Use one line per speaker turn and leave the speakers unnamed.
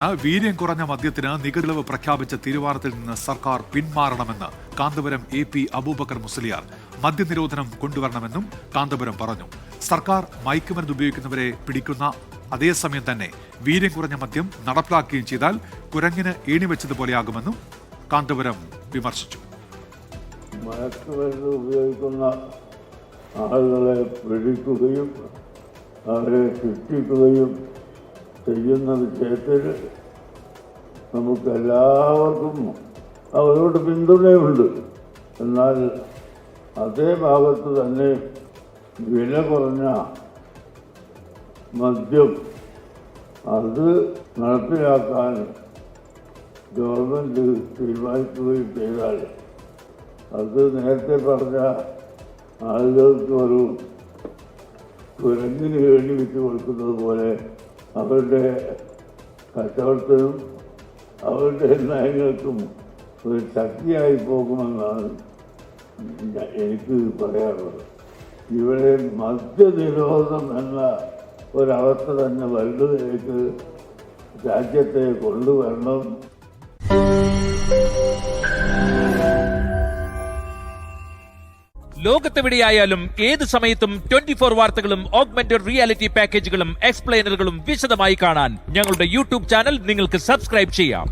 വീര്യം കുറഞ്ഞ മദ്യത്തിന് നികുതിയിളവ് പ്രഖ്യാപിച്ച തീരുമാനത്തിൽ നിന്ന് സർക്കാർ പിന്മാറണമെന്ന് കാന്തപുരം AP അബൂബക്കർ മുസ്ലിയാർ മദ്യനിരോധനം കൊണ്ടുവരണമെന്നും കാന്തപുരം പറഞ്ഞു. സർക്കാർ മയക്കുമരുന്ന് ഉപയോഗിക്കുന്നവരെ പിടിക്കുന്ന അതേസമയം തന്നെ വീര്യം കുറഞ്ഞ മദ്യം നടപ്പിലാക്കുകയും ചെയ്താൽ കുരങ്ങിന് ഏണിവെച്ചതുപോലെയാകുമെന്നും കാന്തപുരം വിമർശിച്ചു.
മയക്കുമരുന്ന് ഉപയോഗിക്കുന്ന ആളുകളെ പിടിക്കുകയും അവരെ ശിക്ഷിക്കുകയും ചെയ്യുന്ന വിഷയത്തിൽ നമുക്കെല്ലാവർക്കും അവരോട് പിന്തുണയുണ്ട്. എന്നാൽ അതേ ഭാഗത്ത് തന്നെ വില കുറഞ്ഞ മദ്യം അത് നടപ്പിലാക്കാൻ ഗവൺമെൻറ് തീരുമാനിക്കുകയും ചെയ്താൽ അത് നേരത്തെ പറഞ്ഞ ആളുകൾക്ക് ഒരു കുരങ്ങിന് വേണ്ടി വെച്ച് കൊടുക്കുന്നത് പോലെ അവരുടെ കച്ചവടത്തിനും അവരുടെ നയങ്ങൾക്കും ഒരു ശക്തിയായി പോകുമെന്നാണ് എനിക്ക് പറയാറുള്ളത്. ഇവിടെ മദ്യനിരോധനം എന്ന ഒരവസ്ഥ തന്നെ വലുതിലേക്ക് രാജ്യത്തെ കൊണ്ടുവരണം.
ലോകത്തെവിടെയായാലും ഏത് സമയത്തും 24 വാർത്തകളും ഓഗ്മെന്റഡ് റിയാലിറ്റി പാക്കേജുകളും എക്സ്പ്ലെയിനറുകളും വിശദമായി കാണാൻ ഞങ്ങളുടെ YouTube ചാനൽ നിങ്ങൾക്ക് സബ്സ്ക്രൈബ് ചെയ്യാം.